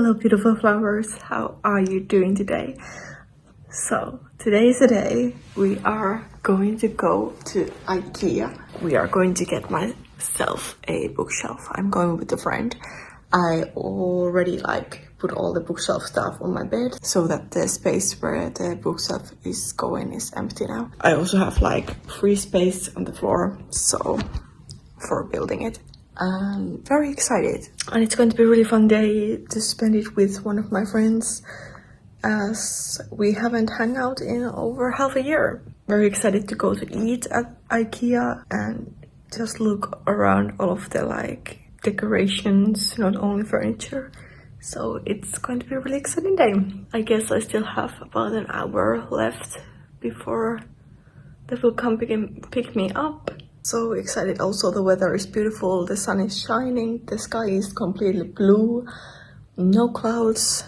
Hello beautiful flowers, how are you doing today? So today is the day we are going to go to Ikea. We are going to get myself a bookshelf. I'm going with a friend. I already put all the bookshelf stuff on my bed so that the space where the bookshelf is going is empty now. I also have free space on the floor, so for building it. I'm very excited, and it's going to be a really fun day to spend it with one of my friends, as we haven't hung out in over half a year. Very excited to go to eat at Ikea and just look around all of the decorations, not only furniture. So it's going to be a really exciting day. I guess I still have about an hour left before they will come pick me up. So excited. Also, the weather is beautiful, the sun is shining, the sky is completely blue, no clouds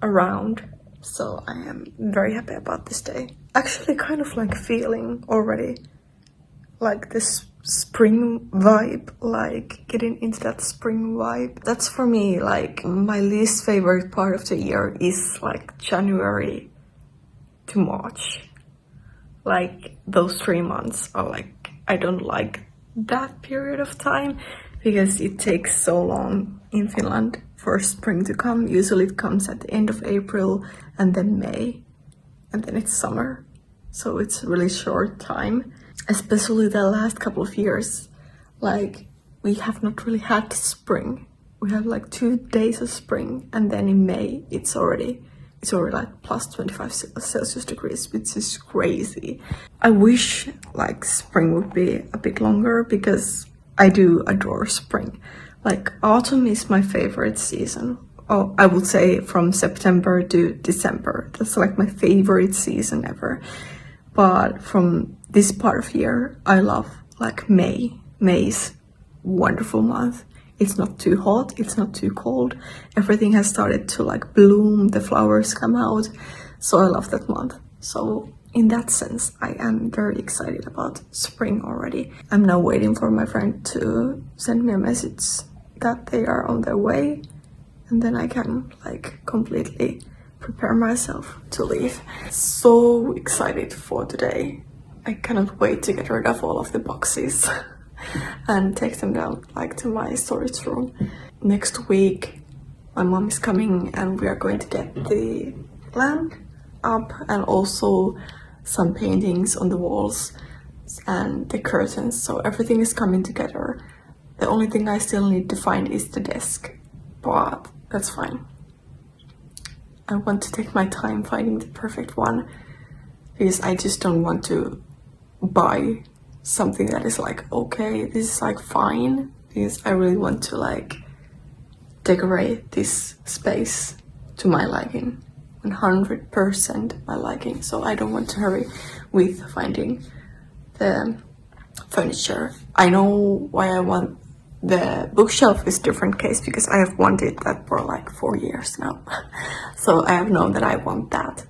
around. So I am very happy about this day. Actually kind of feeling already this spring vibe, getting into that spring vibe. That's for me my least favorite part of the year is January to March. Those 3 months are I don't like that period of time because it takes so long in Finland for spring to come. Usually it comes at the end of April and then May, and then it's summer. So it's a really short time, especially the last couple of years. We have not really had spring. We have 2 days of spring, and then in May it's already plus 25 Celsius degrees, which is crazy. I wish spring would be a bit longer because I do adore spring. Autumn is my favorite season. Oh, I would say from September to December. That's my favorite season ever. But from this part of year, I love May. May's wonderful month. It's not too hot, it's not too cold. Everything has started to bloom, the flowers come out. So I love that month. So in that sense, I am very excited about spring already. I'm now waiting for my friend to send me a message that they are on their way. And then I can completely prepare myself to leave. So excited for today. I cannot wait to get rid of all of the boxes and take them down to my storage room. Next week my mom is coming and we are going to get the lamp up and also some paintings on the walls and the curtains. So everything is coming together. The only thing I still need to find is the desk, but that's fine. I want to take my time finding the perfect one because I just don't want to buy something that is okay, this is fine, because I really want to decorate this space to my liking, 100% my liking. So I don't want to hurry with finding the furniture. I know why I want the bookshelf is different case, because I have wanted that for 4 years now. So I have known that I want that.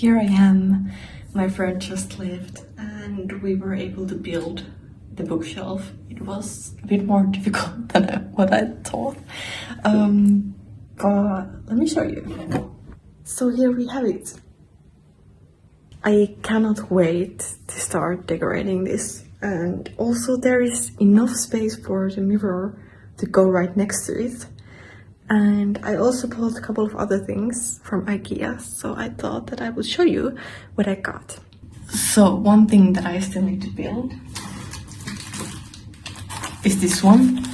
here I am. My friend just left and we were able to build the bookshelf. It was a bit more difficult than what I thought. But let me show you. So here we have it. I cannot wait to start decorating this. And also there is enough space for the mirror to go right next to it. And I also bought a couple of other things from Ikea, so I thought that I would show you what I got. So one thing that I still need to build is this one.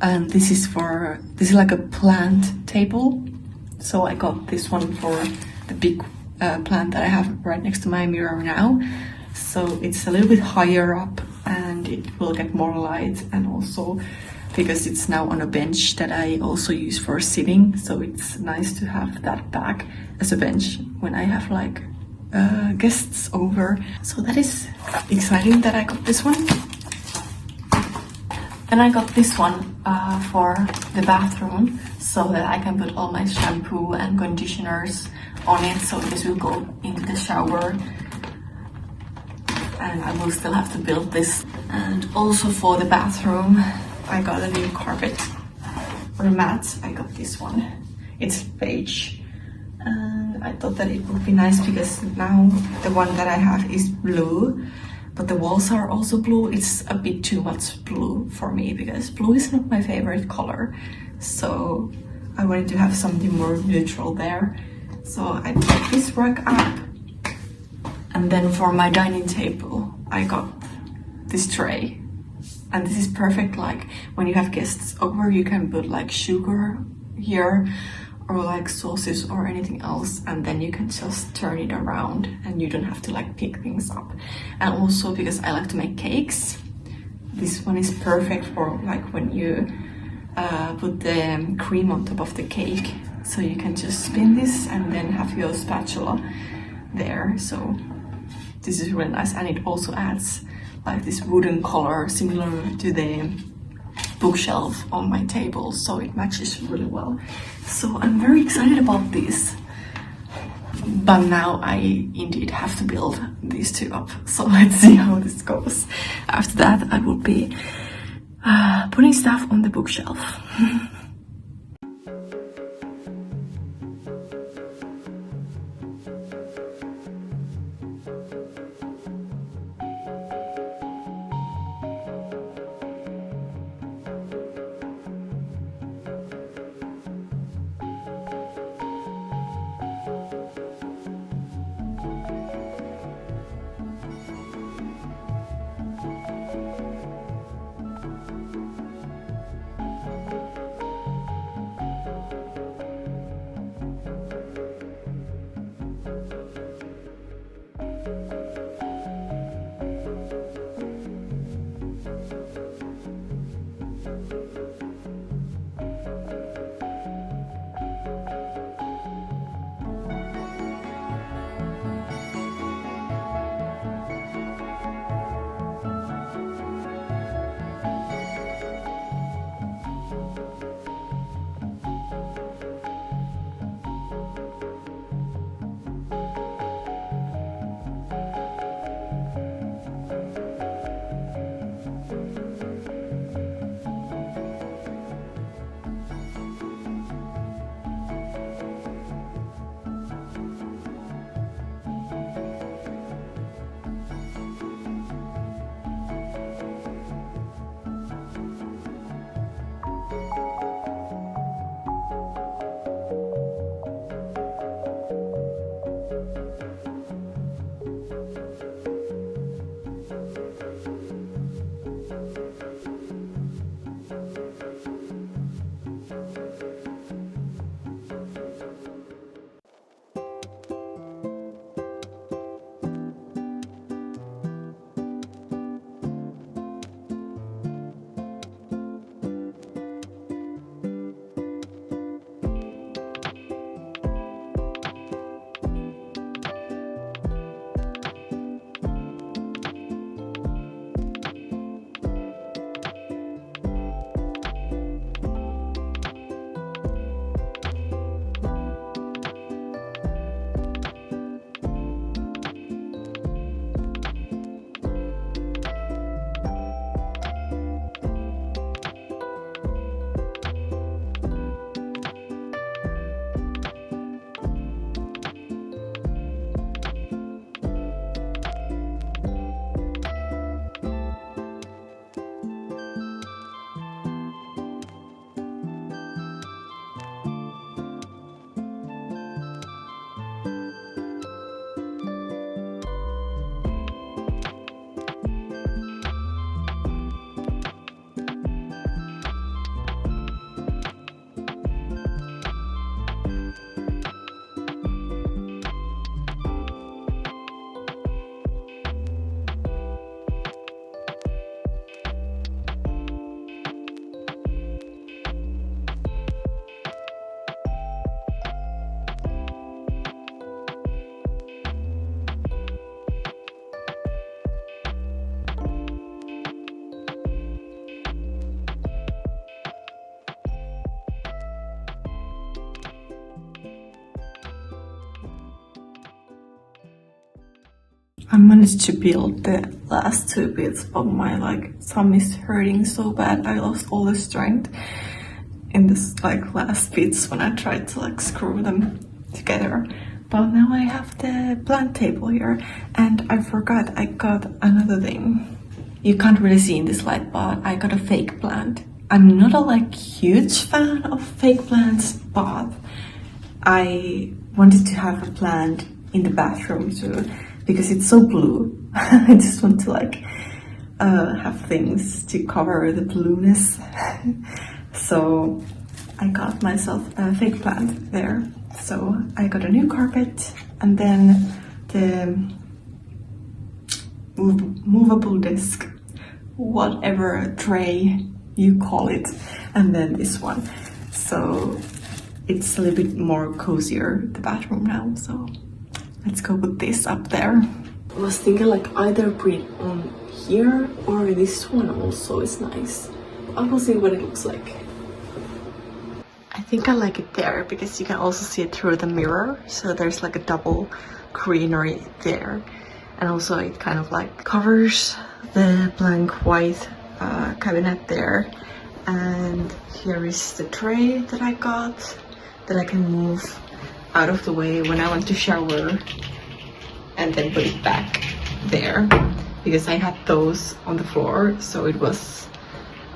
And this is like a plant table. So I got this one for the big plant that I have right next to my mirror now. So it's a little bit higher up and it will get more light, and also because it's now on a bench that I also use for sitting, so it's nice to have that back as a bench when I have like guests over. So that is exciting that I got this one. Then I got this one for the bathroom, so that I can put all my shampoo and conditioners on it, so this will go into the shower. And I will still have to build this. And also for the bathroom, I got a new carpet or mat. I got this one. It's beige. And I thought that it would be nice because now the one that I have is blue, but the walls are also blue. It's a bit too much blue for me because blue is not my favorite color. So I wanted to have something more neutral there. So I put this rug up. And then for my dining table, I got this tray. And this is perfect, like when you have guests over, you can put like sugar here or like sauces or anything else, and then you can just turn it around and you don't have to like pick things up. And also because I like to make cakes, this one is perfect for like when you put the cream on top of the cake. So you can just spin this and then have your spatula there. So this is really nice, and it also adds like this wooden color similar to the bookshelf on my table, so it matches really well. So I'm very excited about this, but now I indeed have to build these two up, so let's see how this goes. After that I will be putting stuff on the bookshelf. I managed to build the last 2 bits, but my thumb is hurting so bad. I lost all the strength in this last bits when I tried to screw them together. But now I have the plant table here, and I forgot I got another thing. You can't really see in this light, but I got a fake plant. I'm not a huge fan of fake plants, but I wanted to have a plant in the bathroom too because it's so blue. I just want to have things to cover the blueness. So I got myself a fake plant there. So I got a new carpet and then the movable desk, whatever tray you call it, and then this one. So it's a little bit more cozier, the bathroom now. So let's go put this up there. I was thinking either put it on here or this one also is nice. I will see what it looks like. I think I like it there because you can also see it through the mirror. So there's a double greenery there. And also it kind of covers the blank white cabinet there. And here is the tray that I got that I can move out of the way when I want to shower and then put it back there because I had those on the floor, so it was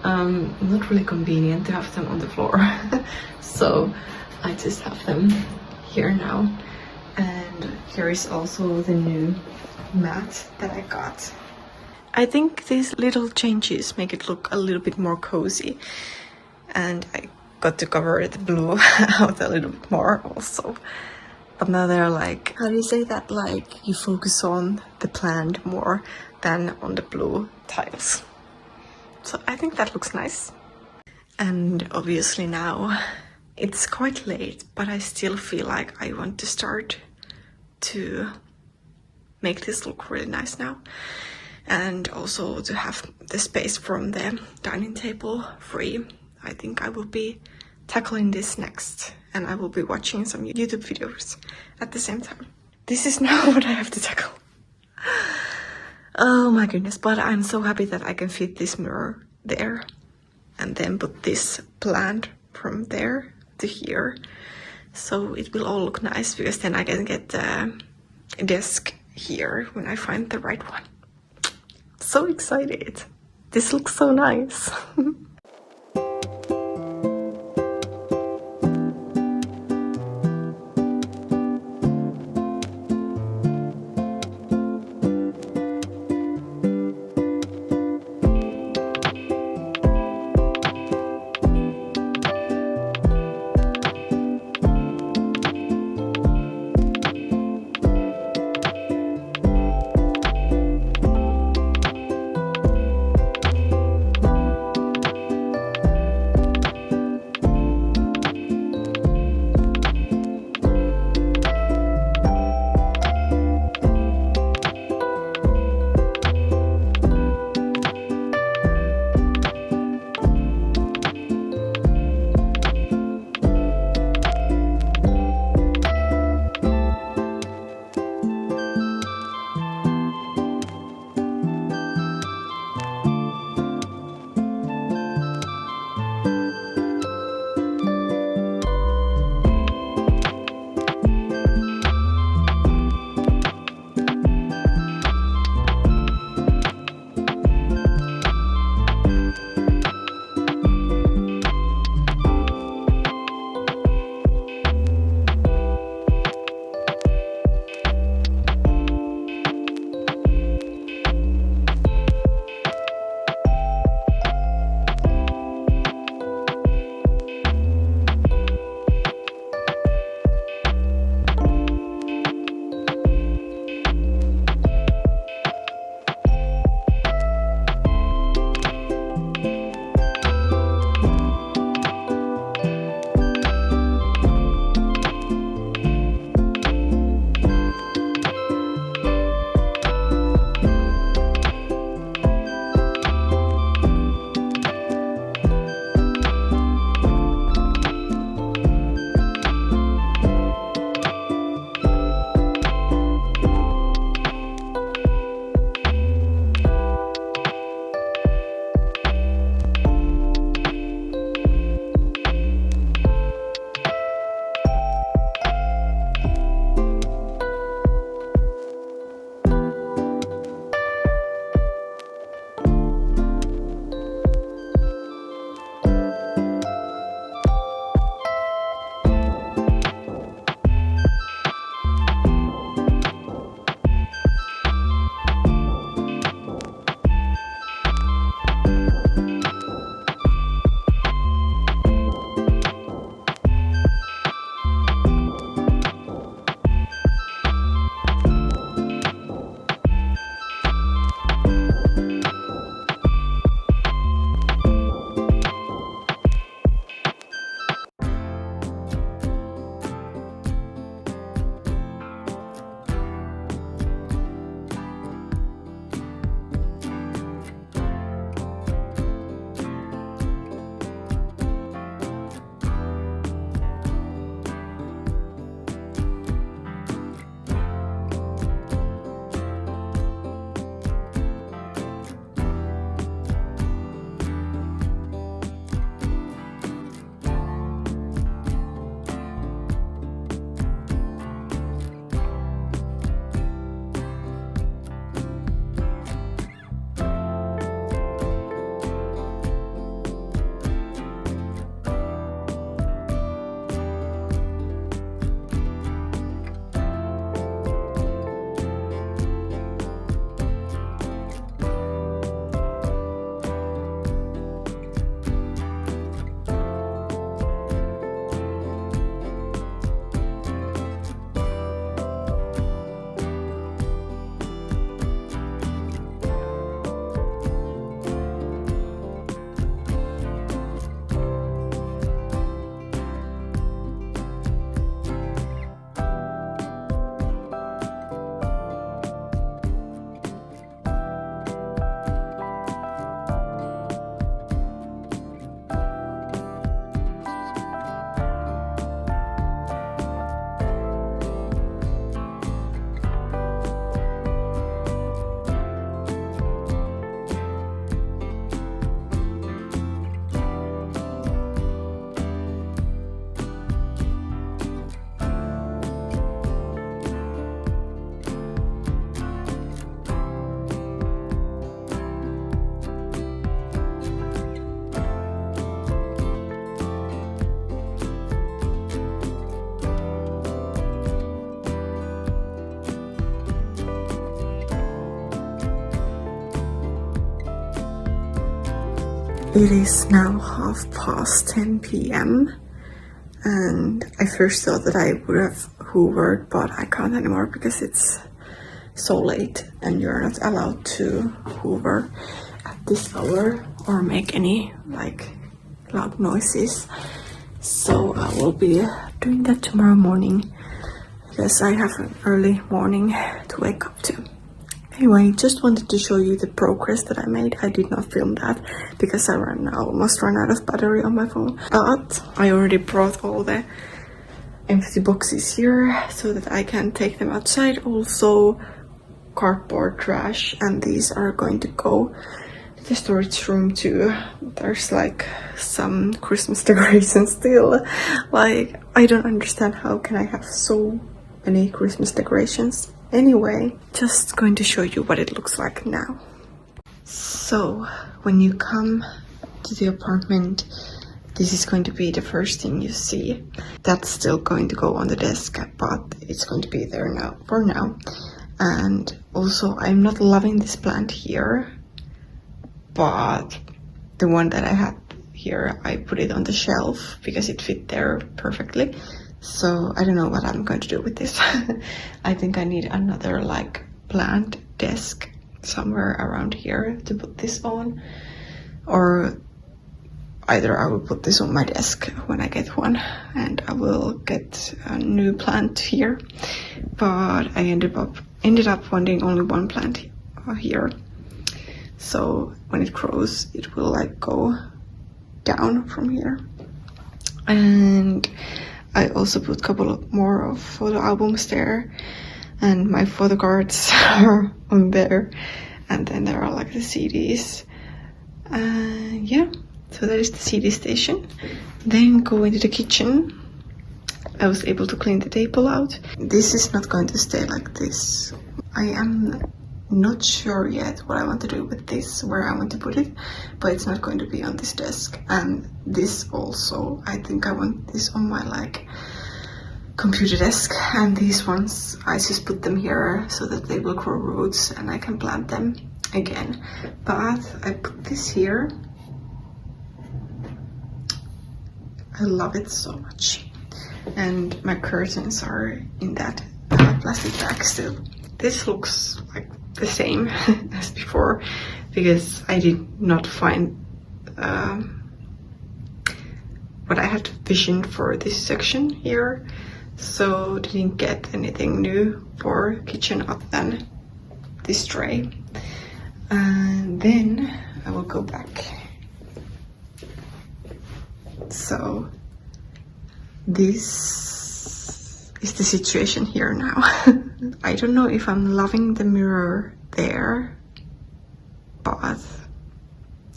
not really convenient to have them on the floor. So I just have them here now. And here is also the new mat that I got. I think these little changes make it look a little bit more cozy, and I got to cover the blue out a little bit more also. But now they're how do you say that, you focus on the plant more than on the blue tiles. So I think that looks nice. And obviously now it's quite late, but I still feel like I want to start to make this look really nice now. And also to have the space from the dining table free. I think I will be tackling this next, and I will be watching some YouTube videos at the same time. This is now what I have to tackle. Oh my goodness, but I'm so happy that I can fit this mirror there and then put this plant from there to here. So it will all look nice because then I can get the desk here when I find the right one. So excited. This looks so nice. It is now 10:30 p.m. and I first thought that I would have hoovered, but I can't anymore because it's so late and you're not allowed to hoover at this hour or make any like loud noises. So I will be doing that tomorrow morning because I have an early morning to wake up to. Anyway, just wanted to show you the progress that I made. I did not film that because I almost ran out of battery on my phone. But I already brought all the empty boxes here so that I can take them outside. Also, cardboard trash, and these are going to go to the storage room too. There's like some Christmas decorations still. Like, I don't understand how can I have so many Christmas decorations. Anyway, just going to show you what it looks like now. So when you come to the apartment, this is going to be the first thing you see. That's still going to go on the desk, but it's going to be there now for now. And also, I'm not loving this plant here, but the one that I had here, I put it on the shelf because it fit there perfectly. So I don't know what I'm going to do with this. I think I need another like plant desk somewhere around here to put this on, or either I will put this on my desk when I get one and I will get a new plant here. But I ended up wanting only one plant here. So when it grows, it will like go down from here. And I also put a couple of more of photo albums there, and my photo cards are on there, and then there are like the CDs. Yeah, so that is the CD station. Then go into the kitchen. I was able to clean the table out. This is not going to stay like this. I am not sure yet what I want to do with this, where I want to put it, but it's not going to be on this desk. And this also, I think I want this on my like computer desk, and these ones I just put them here so that they will grow roots and I can plant them again. But I put this here. I love it so much. And my curtains are in that plastic bag still. This looks like the same as before because I did not find what I had visioned for this section here, so didn't get anything new for kitchen other than this tray. And then I will go back. So this is the situation here now. I don't know if I'm loving the mirror there, but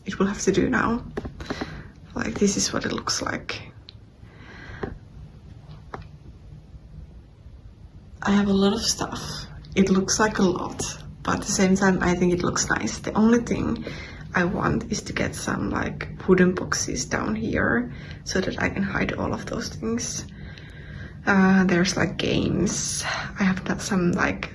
it will have to do now. Like, this is what it looks like. I have a lot of stuff. It looks like a lot, but at the same time I think it looks nice. The only thing I want is to get some like wooden boxes down here so that I can hide all of those things. There's like games. I have got some like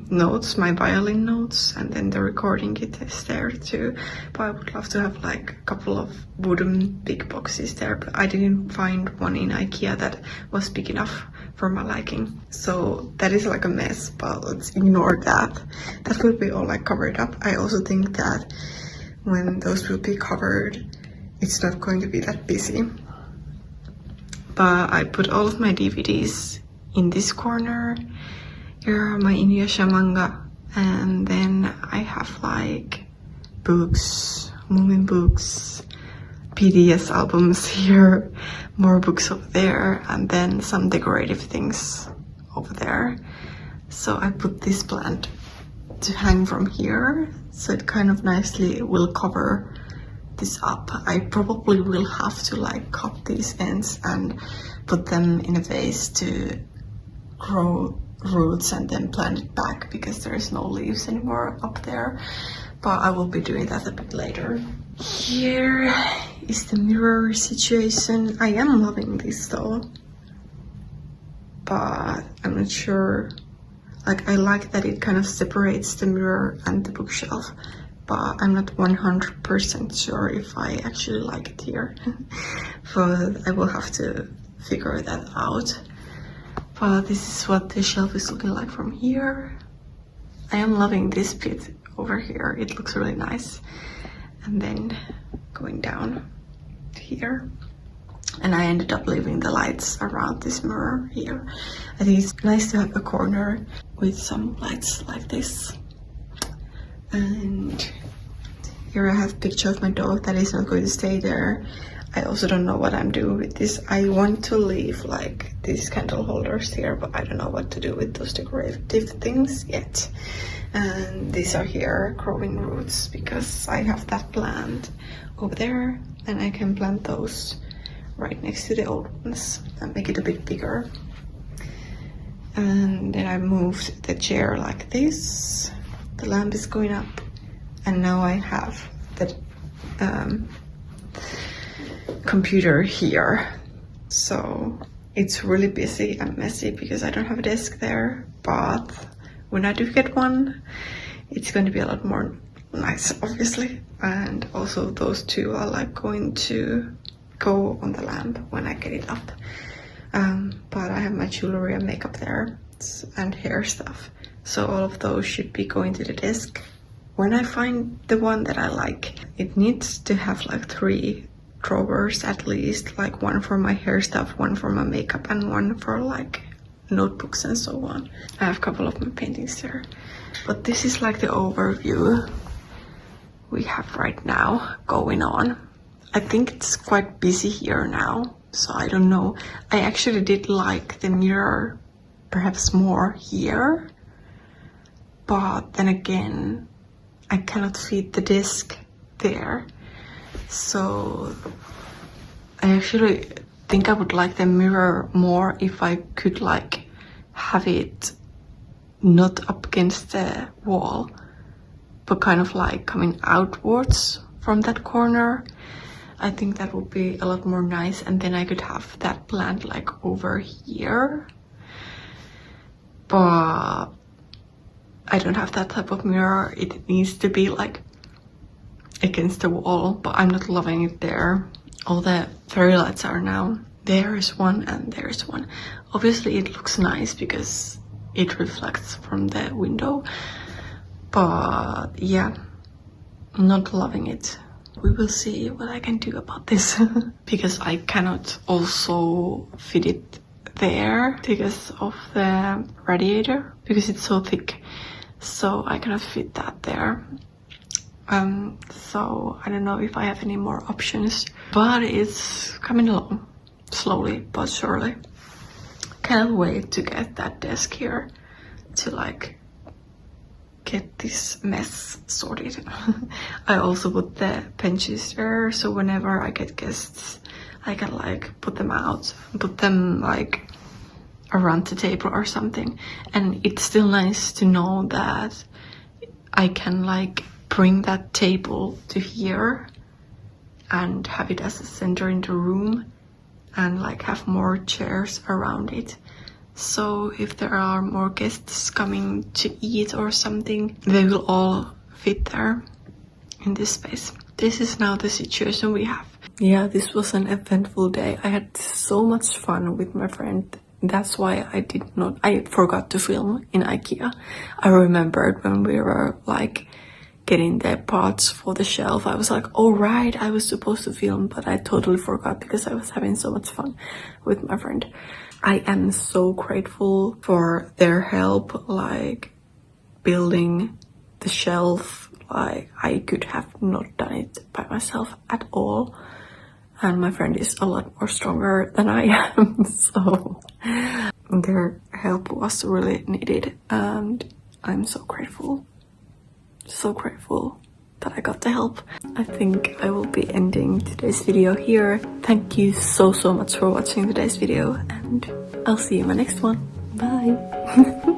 notes, my violin notes, and then the recording kit is there too. But I would love to have like a couple of wooden big boxes there, but I didn't find one in Ikea that was big enough for my liking. So that is like a mess, but let's ignore that. That will be all like covered up. I also think that when those will be covered, it's not going to be that busy. But I put all of my DVDs in this corner. Here are my Inuyasha manga, and then I have like books, Moomin books, PDS albums here, more books over there, and then some decorative things over there. So I put this plant to hang from here, so it kind of nicely will cover this up. I probably will have to like cut these ends and put them in a vase to grow roots and then plant it back because there is no leaves anymore up there, but I will be doing that a bit later. Here is the mirror situation. I am loving this though, but I'm not sure. Like, I like that it kind of separates the mirror and the bookshelf, but I'm not 100% sure if I actually like it here. But I will have to figure that out. But this is what the shelf is looking like from here. I am loving this bit over here. It looks really nice. And then going down to here. And I ended up leaving the lights around this mirror here. I think it's nice to have a corner with some lights like this. And here I have a picture of my dog that is not going to stay there. I also don't know what I'm doing with this. I want to leave like these candle holders here, but I don't know what to do with those decorative things yet. And these are here growing roots because I have that plant over there, and I can plant those right next to the old ones and make it a bit bigger. And then I moved the chair like this. The lamp is going up, and now I have the computer here. So it's really busy and messy because I don't have a desk there, but when I do get one, it's going to be a lot more nice, obviously. And also those two are like going to go on the lamp when I get it up. But I have my jewelry and makeup there and hair stuff, so all of those should be going to the desk. When I find the one that I like, it needs to have like 3 drawers at least, like one for my hair stuff, one for my makeup, and one for like notebooks and so on. I have a couple of my paintings there, but this is like the overview we have right now going on. I think it's quite busy here now, so I don't know. I actually did like the mirror perhaps more here, but then again, I cannot fit the desk there. So I actually think I would like the mirror more if I could like have it not up against the wall, but kind of like coming outwards from that corner. I think that would be a lot more nice, and then I could have that plant like over here. But I don't have that type of mirror. It needs to be like against the wall, but I'm not loving it there. All the fairy lights are now. There is one and there is one. Obviously it looks nice because it reflects from the window, but yeah, not loving it. We will see what I can do about this because I cannot also fit it there because of the radiator, because it's so thick, so I cannot fit that there. So I don't know if I have any more options, but it's coming along slowly but surely. Can't wait to get that desk here to like get this mess sorted. I also put the benches there, so whenever I get guests, I can like put them out, put them like around the table or something. And it's still nice to know that I can like bring that table to here and have it as a center in the room and like have more chairs around it. So if there are more guests coming to eat or something, they will all fit there in this space. This is now the situation we have. Yeah, this was an eventful day. I had so much fun with my friend. That's why I forgot to film in Ikea. I remembered when we were like getting the parts for the shelf, I was like, oh right, I was supposed to film, but I totally forgot because I was having so much fun with my friend. I am so grateful for their help, like building the shelf. Like I could have not done it by myself at all. And my friend is a lot more stronger than I am, so their help was really needed, and I'm so grateful that I got the help. I think I will be ending today's video here. Thank you so much for watching today's video, and I'll see you in my next one. Bye.